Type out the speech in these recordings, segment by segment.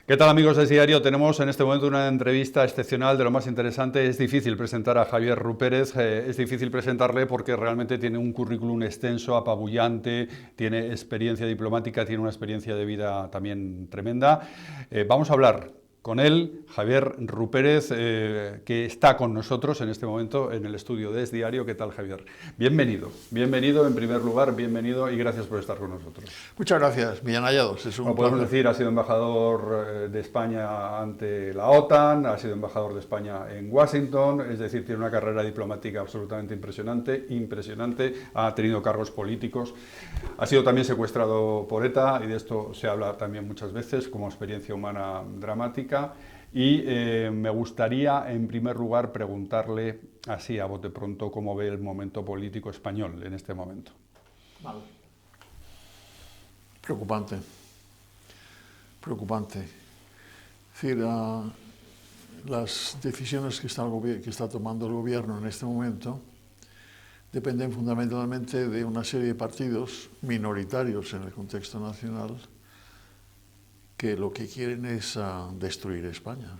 ¿Qué tal, amigos de Diario? Tenemos en este momento una entrevista excepcional, de lo más interesante. Es difícil presentar a Javier Rupérez, es difícil presentarle porque realmente tiene un currículum extenso, apabullante, tiene experiencia diplomática, tiene una experiencia de vida también tremenda. Vamos a hablar con él, Javier Rupérez, que está con nosotros en este momento en el estudio de Es Diario. ¿Qué tal, Javier? Bienvenido, bienvenido en primer lugar, bienvenido y gracias por estar con nosotros. Muchas gracias, bien hallados, es un Como podemos placer. decir, ha sido embajador de España ante la OTAN, ha sido embajador de España en Washington, es decir, tiene una carrera diplomática absolutamente impresionante, ha tenido cargos políticos, ha sido también secuestrado por ETA, y de esto se habla también muchas veces como experiencia humana dramática. Y me gustaría, en primer lugar, preguntarle, así a bote pronto, cómo ve el momento político español en este momento. Vale. Preocupante, preocupante. Es decir, las decisiones que está tomando el gobierno en este momento dependen fundamentalmente de una serie de partidos minoritarios en el contexto nacional que lo que quieren es destruir España.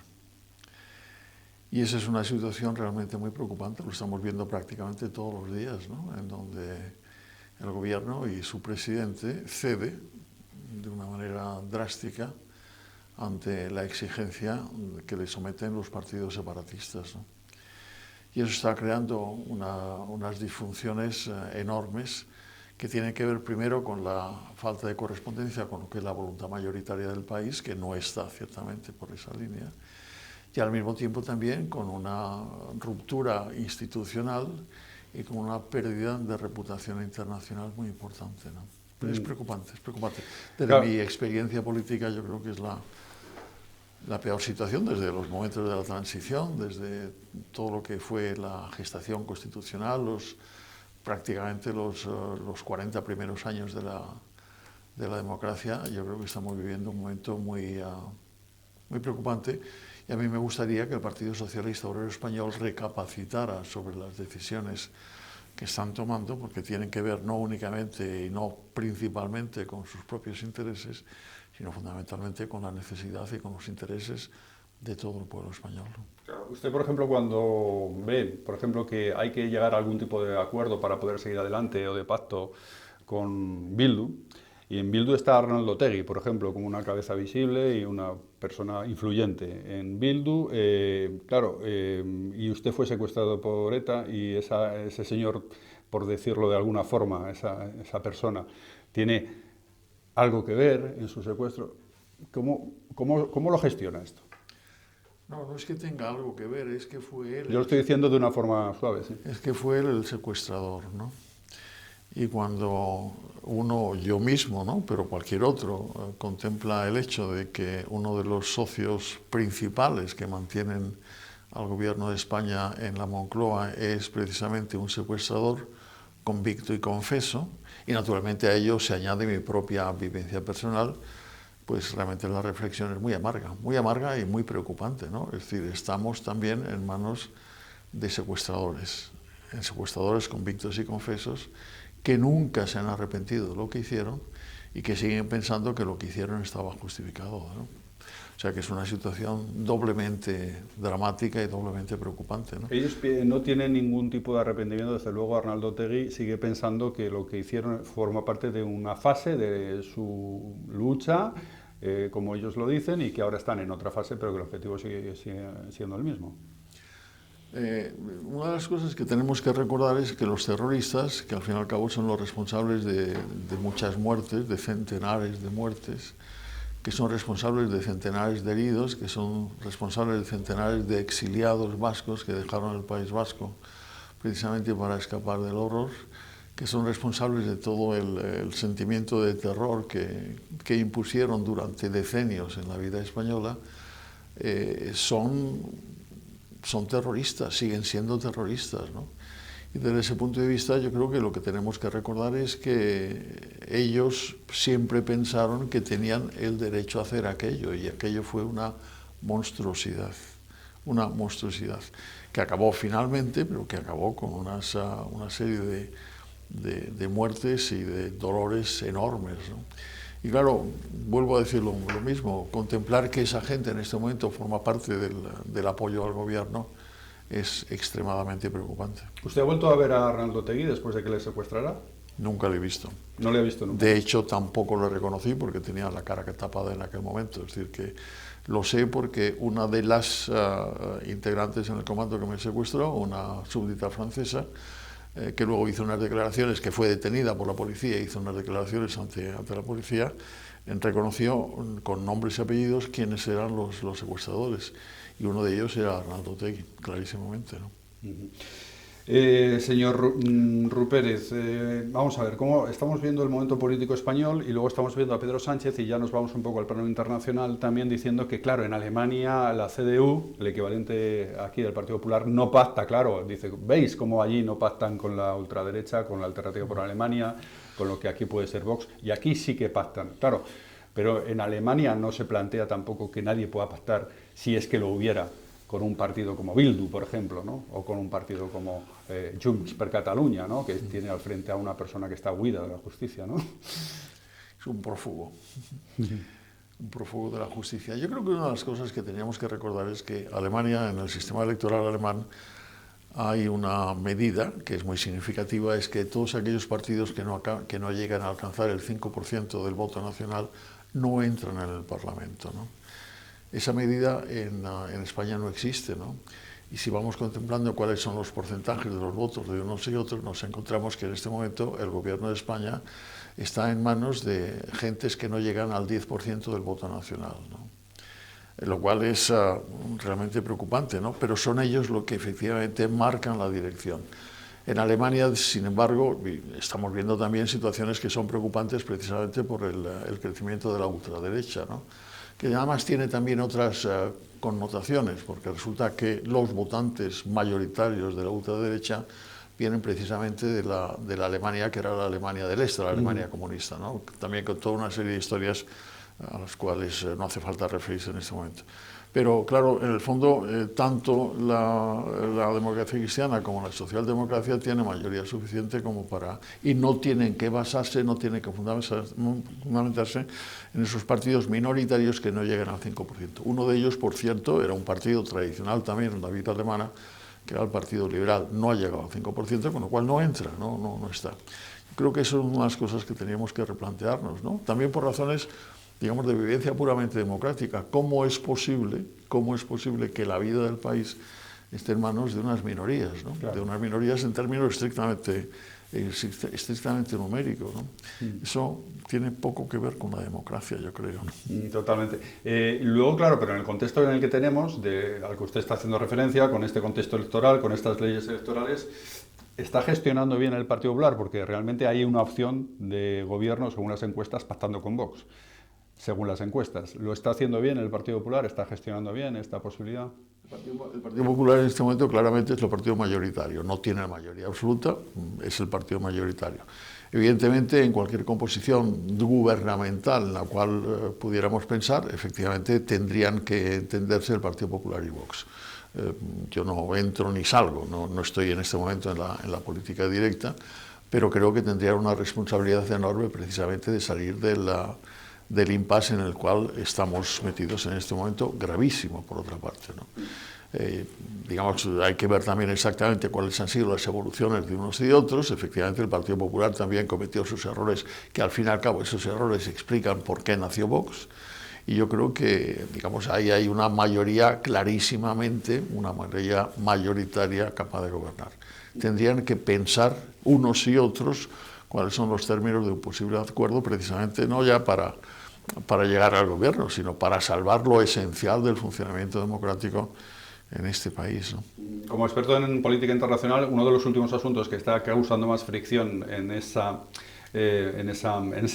Y esa es una situación realmente muy preocupante, lo estamos viendo prácticamente todos los días, ¿no? En donde el gobierno y su presidente cede de una manera drástica ante la exigencia que le someten los partidos separatistas, ¿no? Y eso está creando unas disfunciones enormes que tienen que ver primero con la falta de correspondencia con lo que es la voluntad mayoritaria del país, que no está ciertamente por esa línea, y al mismo tiempo también con una ruptura institucional y con una pérdida de reputación internacional muy importante, ¿no? Pero es preocupante, es preocupante. Desde Claro. mi experiencia política yo creo que es la peor situación desde los momentos de la transición, desde todo lo que fue la gestación constitucional, prácticamente los 40 primeros años de la democracia. Yo creo que estamos viviendo un momento muy preocupante. Y a mí me gustaría que el Partido Socialista Obrero Español recapacitara sobre las decisiones que están tomando, porque tienen que ver no únicamente y no principalmente con sus propios intereses, sino fundamentalmente con la necesidad y con los intereses de todo el pueblo español. Usted, por ejemplo, cuando ve, por ejemplo, que hay que llegar a algún tipo de acuerdo para poder seguir adelante o de pacto con Bildu, y en Bildu está Arnaldo Otegi, por ejemplo, como una cabeza visible y una persona influyente en Bildu, y usted fue secuestrado por ETA y ese señor, por decirlo de alguna forma, esa persona, tiene algo que ver en su secuestro. ¿Cómo lo gestiona esto? No, no es que tenga algo que ver, es que fue él. Yo lo estoy diciendo de una forma suave, sí. Es que fue él el secuestrador, ¿no? Y cuando uno, yo mismo, ¿no?, pero cualquier otro, contempla el hecho de que uno de los socios principales que mantienen al gobierno de España en la Moncloa es precisamente un secuestrador convicto y confeso, y naturalmente a ello se añade mi propia vivencia personal, pues realmente la reflexión es muy amarga y muy preocupante, ¿no? Es decir, estamos también en manos de secuestradores convictos y confesos que nunca se han arrepentido de lo que hicieron y que siguen pensando que lo que hicieron estaba justificado, ¿no? O sea que es una situación doblemente dramática y doblemente preocupante, ¿no? Ellos no tienen ningún tipo de arrepentimiento, desde luego Arnaldo Otegi sigue pensando que lo que hicieron forma parte de una fase de su lucha, como ellos lo dicen, y que ahora están en otra fase, pero que el objetivo sigue siendo el mismo. Una de las cosas que tenemos que recordar es que los terroristas, que al fin y al cabo son los responsables de muchas muertes, de centenares de muertes, que son responsables de centenares de heridos, que son responsables de centenares de exiliados vascos que dejaron el País Vasco precisamente para escapar del horror, que son responsables de todo el sentimiento de terror que impusieron durante decenios en la vida española, son terroristas, siguen siendo terroristas, ¿no? Y desde ese punto de vista yo creo que lo que tenemos que recordar es que ellos siempre pensaron que tenían el derecho a hacer aquello, y aquello fue una monstruosidad que acabó finalmente, pero que acabó con una serie de muertes y de dolores enormes, ¿no? Y claro, vuelvo a decir lo mismo, contemplar que esa gente en este momento forma parte del apoyo al gobierno es extremadamente preocupante. ¿Usted ha vuelto a ver a Arnaldo Otegi después de que le secuestrara? Nunca lo he visto. No le he visto nunca. De hecho, tampoco lo reconocí porque tenía la cara tapada en aquel momento. Es decir, que lo sé porque una de las integrantes en el comando que me secuestró, una súbdita francesa, que luego hizo unas declaraciones, que fue detenida por la policía, hizo unas declaraciones ante la policía, reconoció con nombres y apellidos quiénes eran los secuestradores. Y uno de ellos era Arnaldo Otegi, clarísimamente, ¿no? Señor Rupérez, vamos a ver, cómo estamos viendo el momento político español y luego estamos viendo a Pedro Sánchez y ya nos vamos un poco al plano internacional también diciendo que, claro, en Alemania la CDU, el equivalente aquí del Partido Popular, no pacta, claro, dice, ¿veis cómo allí no pactan con la ultraderecha, con la Alternativa por Alemania, con lo que aquí puede ser Vox? Y aquí sí que pactan, claro, pero en Alemania no se plantea tampoco que nadie pueda pactar, si es que lo hubiera, con un partido como Bildu, por ejemplo, ¿no? O con un partido como Junts per Catalunya, ¿no? Que tiene al frente a una persona que está huida de la justicia, ¿no? Es un prófugo de la justicia. Yo creo que una de las cosas que teníamos que recordar es que Alemania, en el sistema electoral alemán, hay una medida que es muy significativa, es que todos aquellos partidos que no llegan a alcanzar el 5% del voto nacional no entran en el Parlamento, ¿no? Esa medida en España no existe, ¿no? Y si vamos contemplando cuáles son los porcentajes de los votos de unos y otros, nos encontramos que en este momento el gobierno de España está en manos de gentes que no llegan al 10% del voto nacional, ¿no? Lo cual es realmente preocupante, ¿no? Pero son ellos los que efectivamente marcan la dirección. En Alemania, sin embargo, estamos viendo también situaciones que son preocupantes precisamente por el crecimiento de la ultraderecha, ¿no? Que además tiene también otras connotaciones, porque resulta que los votantes mayoritarios de la ultraderecha vienen precisamente de la Alemania, que era la Alemania del Este, la Alemania comunista, ¿no? También con toda una serie de historias a las cuales no hace falta referirse en este momento. Pero claro, en el fondo, tanto la democracia cristiana como la socialdemocracia tienen mayoría suficiente como para... Y no tienen que basarse, no tienen que fundamentarse en esos partidos minoritarios que no llegan al 5%. Uno de ellos, por cierto, era un partido tradicional también en la vida alemana, que era el Partido Liberal. No ha llegado al 5%, con lo cual no entra, no está. Creo que eso es una de las cosas que teníamos que replantearnos, ¿no? También por razones, digamos, de vivencia puramente democrática. ¿Cómo es posible que la vida del país esté en manos de unas minorías, ¿no? Claro. De unas minorías en términos estrictamente numéricos, ¿no? Eso tiene poco que ver con la democracia, yo creo, ¿no? Totalmente. Luego, claro, pero en el contexto en el que tenemos, al que usted está haciendo referencia, con este contexto electoral, con estas leyes electorales, ¿está gestionando bien el Partido Popular? Porque realmente hay una opción de gobierno, según las encuestas, pactando con Vox. Según las encuestas. ¿Lo está haciendo bien el Partido Popular? ¿Está gestionando bien esta posibilidad? El Partido Popular en este momento claramente es el partido mayoritario. No tiene la mayoría absoluta, es el partido mayoritario. Evidentemente, en cualquier composición gubernamental en la cual pudiéramos pensar, efectivamente tendrían que entenderse el Partido Popular y Vox. Yo no entro ni salgo, no estoy en este momento en la política directa, pero creo que tendrían una responsabilidad enorme precisamente de salir del impasse en el cual estamos metidos en este momento, gravísimo por otra parte, ¿no? Digamos, hay que ver también exactamente cuáles han sido las evoluciones de unos y de otros. Efectivamente, el Partido Popular también cometió sus errores, que al fin y al cabo esos errores explican por qué nació Vox. Y yo creo que, digamos, ahí hay una mayoría clarísimamente, una mayoría mayoritaria capaz de gobernar. Tendrían que pensar unos y otros cuáles son los términos de un posible acuerdo, precisamente no ya para llegar al gobierno, sino para salvar lo esencial del funcionamiento democrático en este país, ¿no? Como experto en política internacional, uno de los últimos asuntos que está causando más fricción en ese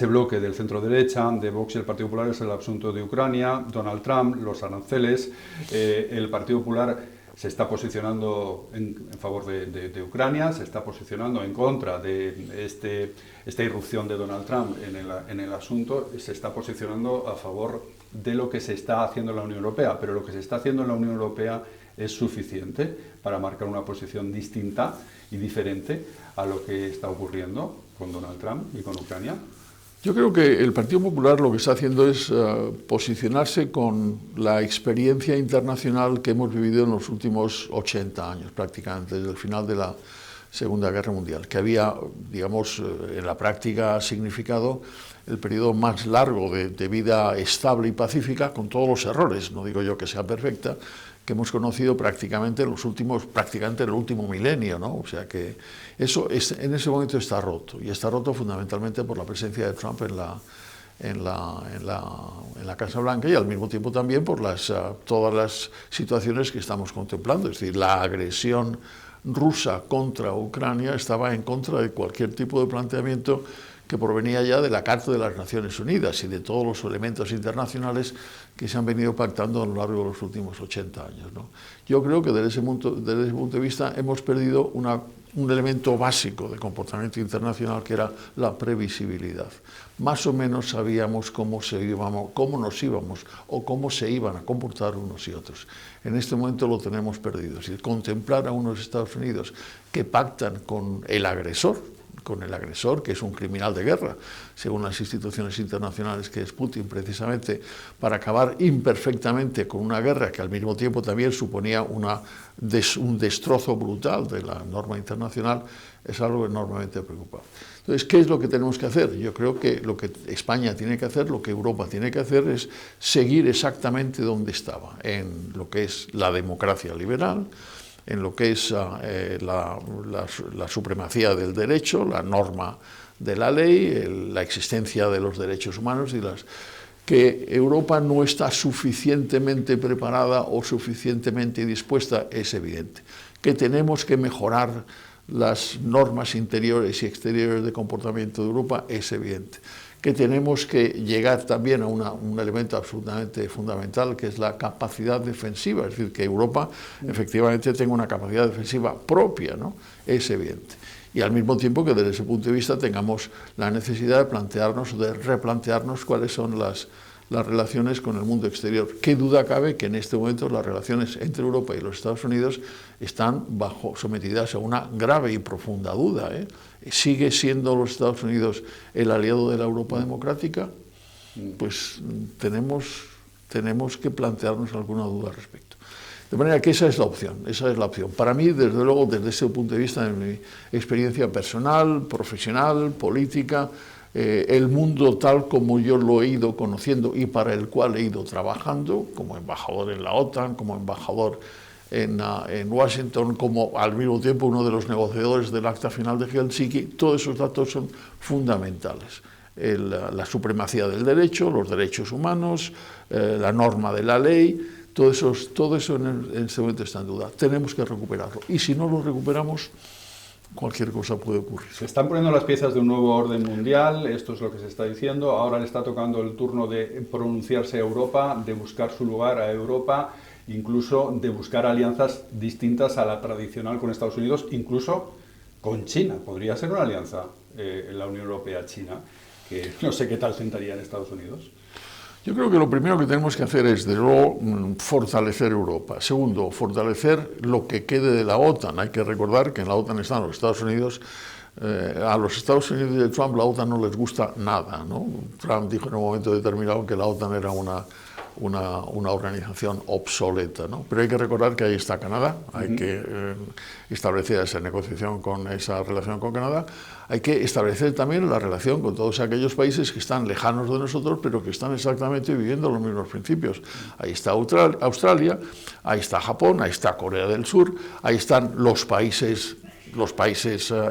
bloque del centro derecha, de Vox y el Partido Popular, es el asunto de Ucrania, Donald Trump, los aranceles. El Partido Popular se está posicionando en favor de Ucrania, se está posicionando en contra de esta irrupción de Donald Trump en el asunto, se está posicionando a favor de lo que se está haciendo en la Unión Europea, pero lo que se está haciendo en la Unión Europea es suficiente para marcar una posición distinta y diferente a lo que está ocurriendo con Donald Trump y con Ucrania. Yo creo que el Partido Popular lo que está haciendo es posicionarse con la experiencia internacional que hemos vivido en los últimos 80 años, prácticamente, desde el final de la Segunda Guerra Mundial, que había, digamos, en la práctica significado el periodo más largo de vida estable y pacífica, con todos los errores, no digo yo que sea perfecta, que hemos conocido prácticamente en el último milenio, ¿no? O sea que eso en ese momento está roto, y está roto fundamentalmente por la presencia de Trump en la Casa Blanca, y al mismo tiempo también por todas las situaciones que estamos contemplando. Es decir, la agresión rusa contra Ucrania estaba en contra de cualquier tipo de planteamiento que provenía ya de la Carta de las Naciones Unidas y de todos los elementos internacionales que se han venido pactando a lo largo de los últimos 80 años, ¿no? Yo creo que desde ese punto de vista hemos perdido un elemento básico de comportamiento internacional, que era la previsibilidad. Más o menos sabíamos cómo nos íbamos o cómo se iban a comportar unos y otros. En este momento lo tenemos perdido. Es decir, contemplar a unos Estados Unidos que pactan con el agresor, que es un criminal de guerra, según las instituciones internacionales, que es Putin, precisamente, para acabar imperfectamente con una guerra que al mismo tiempo también suponía un destrozo brutal de la norma internacional, es algo enormemente preocupante. Entonces, ¿qué es lo que tenemos que hacer? Yo creo que lo que España tiene que hacer, lo que Europa tiene que hacer, es seguir exactamente donde estaba, en lo que es la democracia liberal, en lo que es la supremacía del derecho, la norma de la ley, la existencia de los derechos humanos, y que Europa no está suficientemente preparada o suficientemente dispuesta, es evidente. Que tenemos que mejorar las normas interiores y exteriores de comportamiento de Europa, es evidente. Que tenemos que llegar también a un elemento absolutamente fundamental, que es la capacidad defensiva, es decir, que Europa efectivamente tenga una capacidad defensiva propia, ¿no? Es evidente. Y al mismo tiempo que desde ese punto de vista tengamos la necesidad de plantearnos, de replantearnos cuáles son las relaciones con el mundo exterior. Qué duda cabe que en este momento las relaciones entre Europa y los Estados Unidos están sometidas a una grave y profunda duda, ¿eh? ¿Sigue siendo los Estados Unidos el aliado de la Europa democrática? Pues tenemos que plantearnos alguna duda al respecto. De manera que esa es la opción. Para mí, desde luego, desde ese punto de vista, de mi experiencia personal, profesional, política, el mundo tal como yo lo he ido conociendo y para el cual he ido trabajando, como embajador en la OTAN, como embajador en Washington, como al mismo tiempo uno de los negociadores del Acta Final de Helsinki, todos esos datos son fundamentales. La supremacía del derecho, los derechos humanos, la norma de la ley, todo eso en este momento está en duda. Tenemos que recuperarlo. Y si no lo recuperamos, cualquier cosa puede ocurrir. Se están poniendo las piezas de un nuevo orden mundial, esto es lo que se está diciendo. Ahora le está tocando el turno de pronunciarse a Europa, de buscar su lugar a Europa, incluso de buscar alianzas distintas a la tradicional con Estados Unidos, incluso con China. Podría ser una alianza en la Unión Europea-China, que no sé qué tal sentaría en Estados Unidos. Yo creo que lo primero que tenemos que hacer es, desde luego, fortalecer Europa. Segundo, fortalecer lo que quede de la OTAN. Hay que recordar que en la OTAN están los Estados Unidos. A los Estados Unidos de Trump la OTAN no les gusta nada, ¿no? Trump dijo en un momento determinado que la OTAN era una organización obsoleta, ¿no? Pero hay que recordar que ahí está Canadá, hay que establecer esa negociación esa relación con Canadá, hay que establecer también la relación con todos aquellos países que están lejanos de nosotros, pero que están exactamente viviendo los mismos principios. Ahí está Australia, ahí está Japón, ahí está Corea del Sur, ahí están los países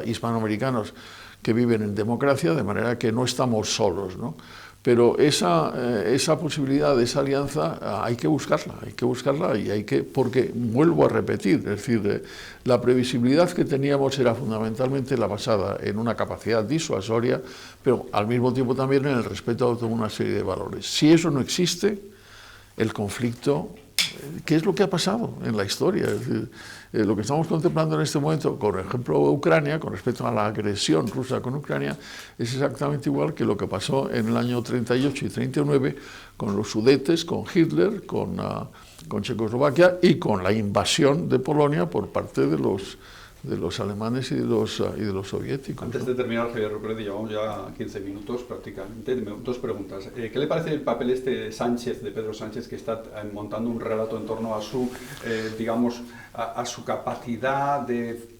hispanoamericanos que viven en democracia, de manera que no estamos solos, ¿no? Pero esa posibilidad, esa alianza, hay que buscarla y porque vuelvo a repetir, es decir, la previsibilidad que teníamos era fundamentalmente la basada en una capacidad disuasoria, pero al mismo tiempo también en el respeto a toda una serie de valores. Si eso no existe, el conflicto, ¿qué es lo que ha pasado en la historia? Es decir, lo que estamos contemplando en este momento, por ejemplo, Ucrania, con respecto a la agresión rusa con Ucrania, es exactamente igual que lo que pasó en el año 38 y 39 con los Sudetes, con Hitler, con Checoslovaquia y con la invasión de Polonia por parte de los alemanes y de los soviéticos. Antes de terminar, Javier Rupert, llevamos ya 15 minutos prácticamente. Dos preguntas. ¿Qué le parece el papel de Sánchez, de Pedro Sánchez, que está montando un relato en torno a su, digamos, a su capacidad de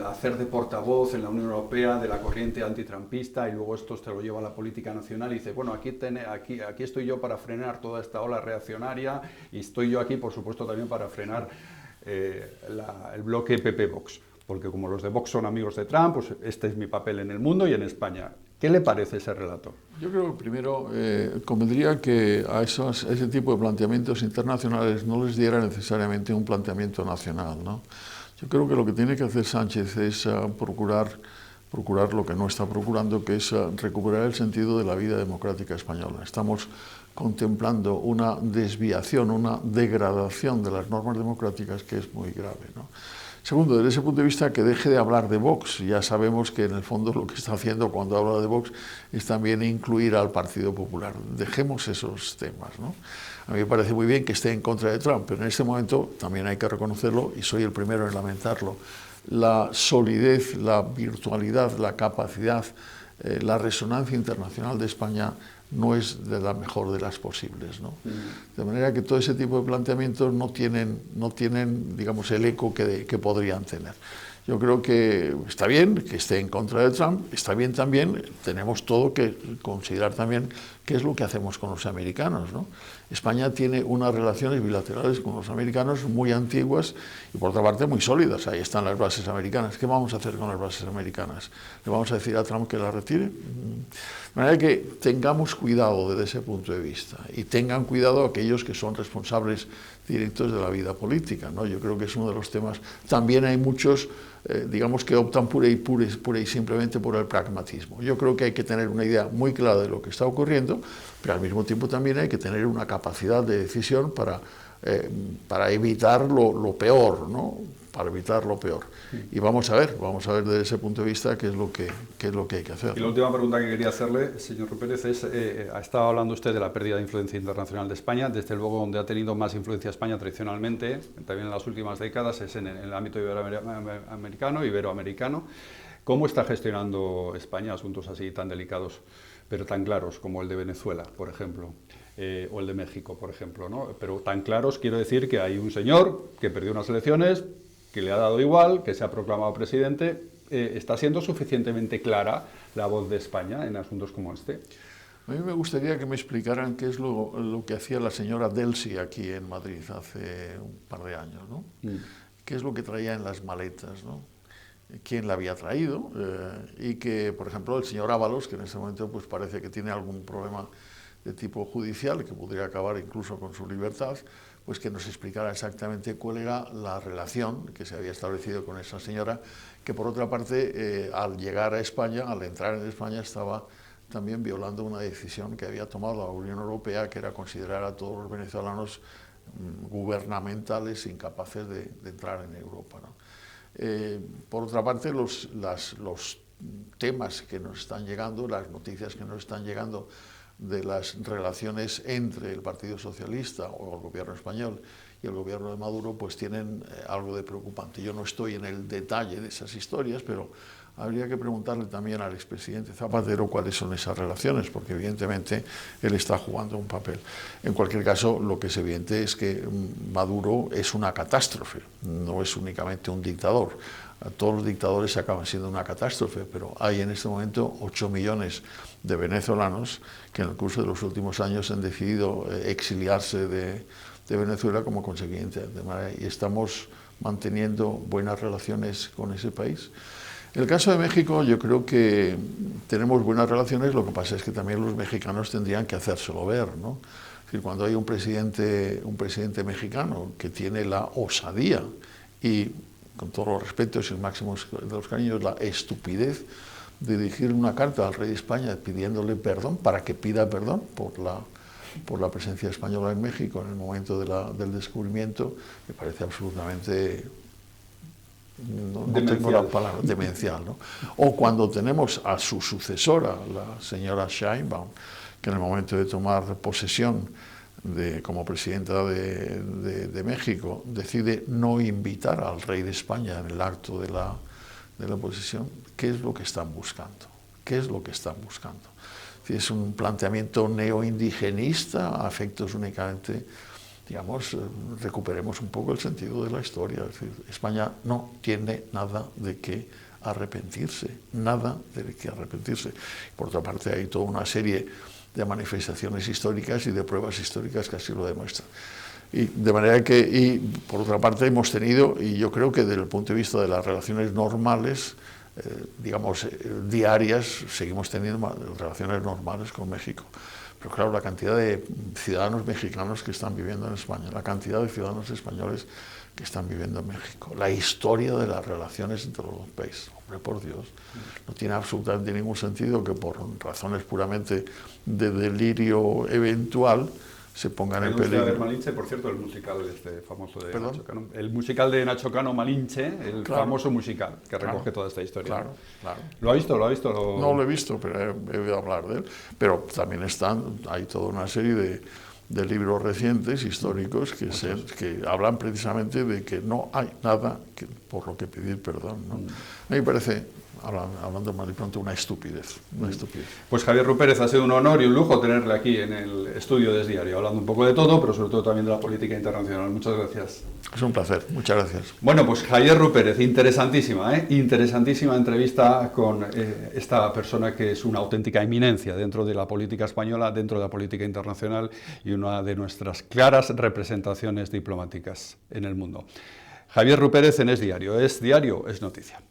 hacer de portavoz en la Unión Europea de la corriente antitrumpista, y luego esto se lo lleva a la política nacional y dice, bueno, aquí estoy yo para frenar toda esta ola reaccionaria, y estoy yo aquí, por supuesto, también para frenar el bloque PP-Vox, porque como los de Vox son amigos de Trump, pues este es mi papel en el mundo y en España. ¿Qué le parece ese relato? Yo creo que primero convendría que a ese tipo de planteamientos internacionales no les diera necesariamente un planteamiento nacional, ¿no? Yo creo que lo que tiene que hacer Sánchez es procurar lo que no está procurando, que es recuperar el sentido de la vida democrática española. Estamos contemplando una desviación, una degradación de las normas democráticas que es muy grave, ¿no? Segundo, desde ese punto de vista, que deje de hablar de Vox. Ya sabemos que en el fondo lo que está haciendo cuando habla de Vox es también incluir al Partido Popular. Dejemos esos temas, ¿no? A mí me parece muy bien que esté en contra de Trump, pero en este momento también hay que reconocerlo, y soy el primero en lamentarlo, la solidez, la virtualidad, la capacidad, la resonancia internacional de España no es de la mejor de las posibles, ¿no? De manera que todo ese tipo de planteamientos no tienen digamos, el eco que podrían tener. Yo creo que está bien que esté en contra de Trump, está bien también, tenemos todo que considerar también qué es lo que hacemos con los americanos, ¿no? España tiene unas relaciones bilaterales con los americanos muy antiguas y por otra parte muy sólidas. Ahí están las bases americanas. ¿Qué vamos a hacer con las bases americanas? ¿Le vamos a decir a Trump que las retire? De manera que tengamos cuidado desde ese punto de vista, y tengan cuidado aquellos que son responsables directos de la vida política, ¿no? Yo creo que es uno de los temas. También hay muchos, digamos, que optan pura y simplemente por el pragmatismo. Yo creo que hay que tener una idea muy clara de lo que está ocurriendo, pero al mismo tiempo también hay que tener una capacidad de decisión para evitar lo peor, ¿no? Para evitar lo peor. Y vamos a ver desde ese punto de vista qué es lo que hay que hacer. Y la última pregunta que quería hacerle, señor Pérez, es, ha estado hablando usted de la pérdida de influencia internacional de España. Desde luego, donde ha tenido más influencia España tradicionalmente, también en las últimas décadas, es en el ámbito iberoamericano. ¿Cómo está gestionando España asuntos así tan delicados, pero tan claros, como el de Venezuela, por ejemplo? O el de México, por ejemplo, ¿no? Pero tan claros, quiero decir que hay un señor que perdió unas elecciones, que le ha dado igual, que se ha proclamado presidente. ¿Está siendo suficientemente clara la voz de España en asuntos como este? A mí me gustaría que me explicaran qué es lo que hacía la señora Delcy aquí en Madrid hace un par de años, ¿no? ¿Qué es lo que traía en las maletas, ¿no? ¿Quién la había traído? Y que, por ejemplo, el señor Ábalos, que en este momento pues parece que tiene algún problema de tipo judicial, que podría acabar incluso con su libertad, pues que nos explicara exactamente cuál era la relación que se había establecido con esa señora, que por otra parte, al llegar a España, al entrar en España, estaba también violando una decisión que había tomado la Unión Europea, que era considerar a todos los venezolanos gubernamentales incapaces de entrar en Europa, ¿no? Por otra parte, los temas que nos están llegando, las noticias que nos están llegando de las relaciones entre el Partido Socialista o el gobierno español y el gobierno de Maduro, pues tienen algo de preocupante. Yo no estoy en el detalle de esas historias, pero habría que preguntarle también al expresidente Zapatero cuáles son esas relaciones, porque evidentemente él está jugando un papel. En cualquier caso, lo que es evidente es que Maduro es una catástrofe, no es únicamente un dictador. Todos los dictadores acaban siendo una catástrofe, pero hay en este momento 8 millones de venezolanos que en el curso de los últimos años han decidido exiliarse de Venezuela como consiguiente, y estamos manteniendo buenas relaciones con ese país. En el caso de México, yo creo que tenemos buenas relaciones, lo que pasa es que también los mexicanos tendrían que hacérselo ver, ¿no? Es decir, cuando hay un presidente mexicano que tiene la osadía y, con todos los respetos y el máximo de los cariños, la estupidez de dirigir una carta al rey de España pidiéndole perdón, para que pida perdón por la presencia española en México en el momento del descubrimiento, me parece absolutamente, no tengo la palabra, demencial, ¿no? O cuando tenemos a su sucesora, la señora Sheinbaum, que en el momento de tomar posesión como presidenta de México, decide no invitar al rey de España en el acto de la posesión, ¿qué es lo que están buscando? ¿Qué es lo que están buscando? Es un planteamiento neoindigenista a efectos únicamente, digamos, recuperemos un poco el sentido de la historia. Es decir, España no tiene nada de qué arrepentirse, nada de qué arrepentirse. Por otra parte, hay toda una serie de manifestaciones históricas y de pruebas históricas que así lo demuestran. Y de manera que, y por otra parte, hemos tenido, y yo creo que desde el punto de vista de las relaciones normales, digamos, diarias, seguimos teniendo relaciones normales con México. Pero claro, la cantidad de ciudadanos mexicanos que están viviendo en España, la cantidad de ciudadanos españoles que están viviendo en México, la historia de las relaciones entre los dos países, hombre, por Dios, no tiene absolutamente ningún sentido que por razones puramente de delirio eventual se pongan en peligro. De Malinche, por cierto, el musical famoso de Nacho Cano, el musical de Nacho Cano, Malinche, el famoso musical que recoge toda esta historia. Claro, claro. ¿Lo ha visto? No lo he visto, pero he oído hablar de él. Pero también hay toda una serie de libros recientes, históricos, que hablan precisamente de que no hay nada por lo que pedir perdón, ¿no? A mí me parece, hablando mal y pronto, una estupidez. Pues Javier Rupérez, ha sido un honor y un lujo tenerle aquí en el estudio de Es Diario, hablando un poco de todo, pero sobre todo también de la política internacional. Muchas gracias. Es un placer, muchas gracias. Bueno, pues Javier Rupérez, interesantísima entrevista con esta persona que es una auténtica eminencia dentro de la política española, dentro de la política internacional y una de nuestras claras representaciones diplomáticas en el mundo. Javier Rupérez en Es Diario. Es Diario, es noticia.